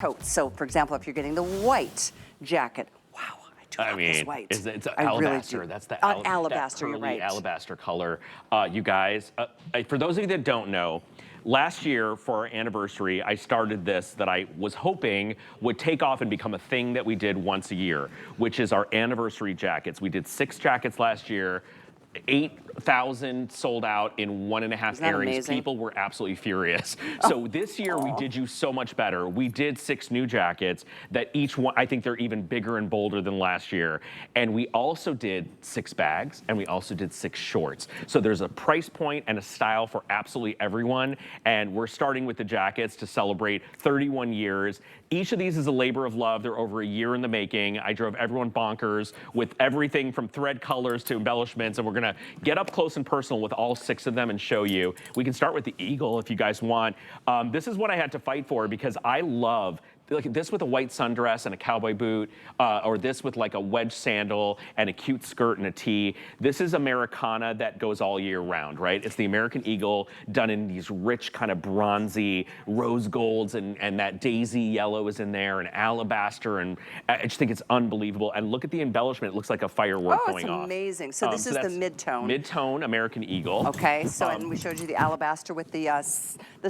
coats. So, for example, if you're getting the white jacket, wow, I do love this white. It's alabaster. Really that's the alabaster. that You're right. alabaster color. You guys, for those of you that don't know, last year for our anniversary, I started this that I was hoping would take off and become a thing that we did once a year, which is our anniversary jackets. We did 6 jackets last year. 8,000 sold out in 1.5 airings. Amazing? People were absolutely furious. So this year we did you so much better. We did 6 new jackets that each one, I think they're even bigger and bolder than last year. And we also did 6 bags and we also did 6 shorts. So there's a price point and a style for absolutely everyone. And we're starting with the jackets to celebrate 31 years. Each of these is a labor of love. They're over a year in the making. I drove everyone bonkers with everything from thread colors to embellishments, and we're gonna get up close and personal with all 6 of them and show you. We can start with the eagle if you guys want. This is what I had to fight for because I love like this with a white sundress and a cowboy boot, or this with like a wedge sandal and a cute skirt and a tee. This is Americana that goes all year round, right? It's the American Eagle done in these rich kind of bronzy rose golds, and that daisy yellow is in there, and alabaster, and I just think it's unbelievable. And look at the embellishment. It looks like a firework going off. Oh, it's amazing. So this is the mid-tone. Mid-tone American Eagle. Okay, so and we showed you the alabaster with the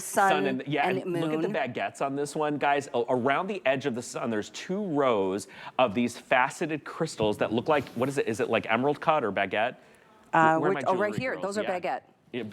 sun and moon. Look at the baguettes on this one, guys. Around the edge of the sun, there's 2 rows of these faceted crystals that look like, what is it? Is it like emerald cut or baguette? Right here. Girls? Those are baguette.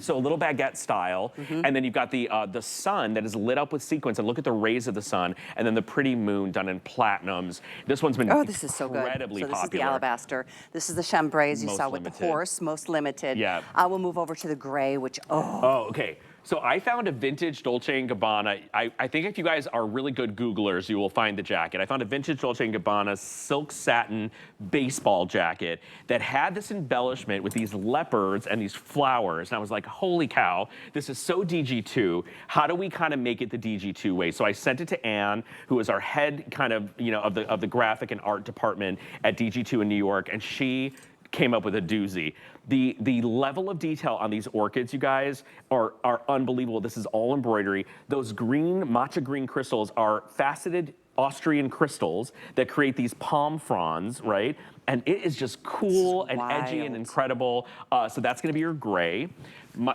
So a little baguette style, and then you've got the sun that is lit up with sequins, and look at the rays of the sun, and then the pretty moon done in platinums. This one's been this is so good. incredibly so this popular. is the alabaster. This is the chambray, as you Most saw limited. with the horse, most limited. Yeah. We'll move over to the gray, which, okay. So I found a vintage Dolce & Gabbana. I think if you guys are really good Googlers, you will find the jacket. I found a vintage Dolce & Gabbana silk satin baseball jacket that had this embellishment with these leopards and these flowers. And I was like, holy cow, this is so DG2. How do we kind of make it the DG2 way? So I sent it to Anne, who is our head kind of, of the graphic and art department at DG2 in New York, and she came up with a doozy. The level of detail on these orchids, you guys, are unbelievable. This is all embroidery. Those green, matcha green crystals are faceted Austrian crystals that create these palm fronds, right? And it is just cool and edgy and incredible. So that's gonna be your gray.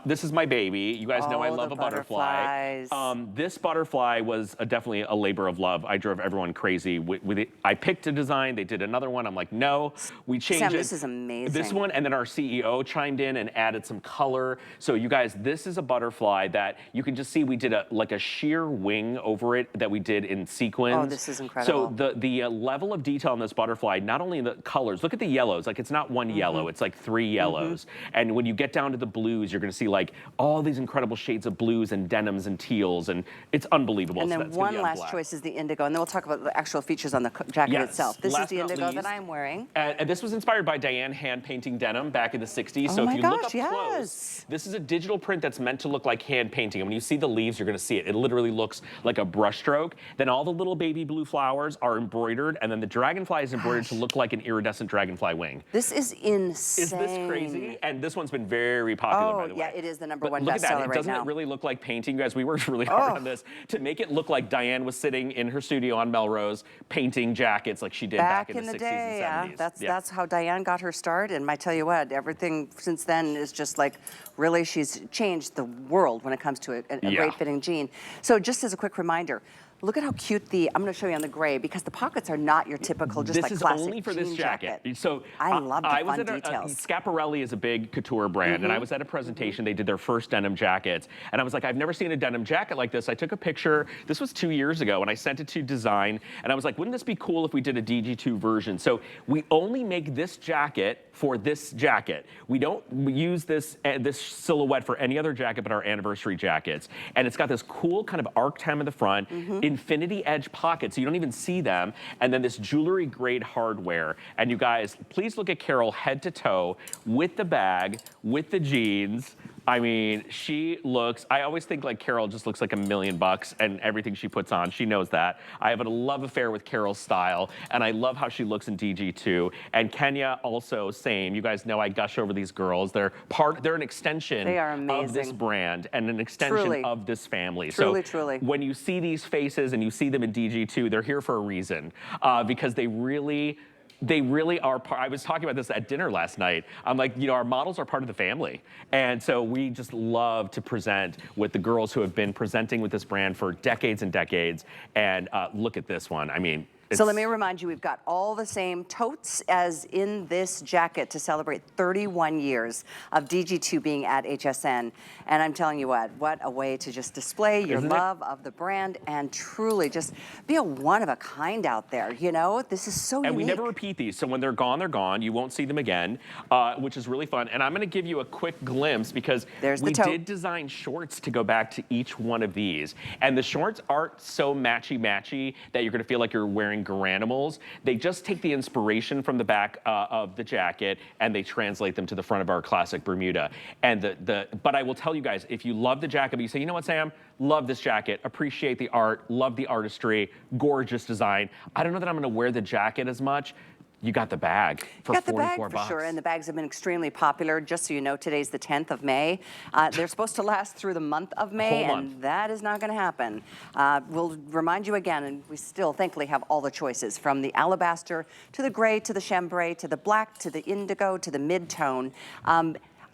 This is my baby. You guys know I love a butterfly. This butterfly was definitely a labor of love. I drove everyone crazy with it. I picked a design, they did another one. I'm like, no, we changed it. This is amazing. This one, and then our CEO chimed in and added some color. So you guys, this is a butterfly that you can just see we did like a sheer wing over it that we did in sequins. Oh, this is incredible. So the level of detail on this butterfly, not only in the colors, look at the yellows, like it's not one yellow, it's like 3 yellows. And when you get down to the blues, you're gonna see like all these incredible shades of blues and denims and teals, and it's unbelievable. And then one last choice is the indigo, and then we'll talk about the actual features on the jacket itself. This is the indigo that I'm wearing. And this was inspired by Diane hand painting denim back in the 60s. So if you look up close, this is a digital print that's meant to look like hand painting. And when you see the leaves, you're gonna see it. It literally looks like a brush stroke. Then all the little baby blue flowers are embroidered, and then the dragonfly is embroidered to look like an iridescent dragonfly wing. This is insane. Is this crazy? And this one's been very popular, by the way. Yeah, it is the #1 bestseller right now. Look at that. Doesn't it really look like painting, guys? We worked really hard on this to make it look like Diane was sitting in her studio on Melrose painting jackets like she did back in the 60s and 70s. That's how Diane got her start, and I tell you what, everything since then is just like, really, she's changed the world when it comes to a great fitting jean. So just as a quick reminder, look at how cute I'm gonna show you on the gray, because the pockets are not your typical just like classic This is only for this jacket. So I love the fun details. Schiaparelli is a big couture brand, and I was at a presentation. They did their first denim jackets, and I was like, I've never seen a denim jacket like this. I took a picture. This was 2 years ago, and I sent it to design, and I was like, wouldn't this be cool if we did a DG2 version? So we only make this jacket for this jacket. We don't use this silhouette for any other jacket but our anniversary jackets. And it's got this cool kind of arced hem in the front, infinity edge pockets, so you don't even see them, and then this jewelry grade hardware. And you guys, please look at Carol head to toe with the bag, with the jeans. I mean, she looks, I always think like Carol just looks like $1,000,000 and everything she puts on, she knows that. I have a love affair with Carol's style, and I love how she looks in DG2. And Kenya also, same. You guys know I gush over these girls. They're an extension of this brand and an extension of this family. Truly. When you see these faces and you see them in DG2, they're here for a reason, because they really are part. I was talking about this at dinner last night. I'm like, you know, our models are part of the family. And so we just love to present with the girls who have been presenting with this brand for decades and decades. And look at this one. I mean, so let me remind you, we've got all the same totes as in this jacket to celebrate 31 years of DG2 being at HSN. And I'm telling you what a way to just display your love of the brand and truly just be a one-of-a-kind out there, you know? This is so unique. And we never repeat these, so when they're gone, they're gone. You won't see them again, which is really fun. And I'm gonna give you a quick glimpse because we did design shorts to go back to each one of these. And the shorts aren't so matchy-matchy that you're gonna feel like you're wearing Garanimals. They just take the inspiration from the back of the jacket and they translate them to the front of our classic Bermuda. And but I will tell you guys, if you love the jacket, but you say, you know what, Sam, love this jacket, appreciate the art, love the artistry, gorgeous design. I don't know that I'm gonna wear the jacket as much. You got the bag for $44. You got the bag for sure, and the bags have been extremely popular. Just so you know, today's the 10th of May. They're supposed to last through the month of May, and that is not going to happen. We'll remind you again, and we still thankfully have all the choices, from the alabaster to the gray to the chambray to the black to the indigo to the mid-tone.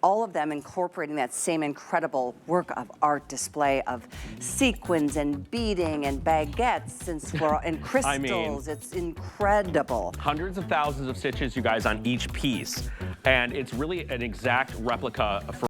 All of them incorporating that same incredible work of art display of sequins and beading and baguettes and crystals. I mean, it's incredible. Hundreds of thousands of stitches, you guys, on each piece. And it's really an exact replica for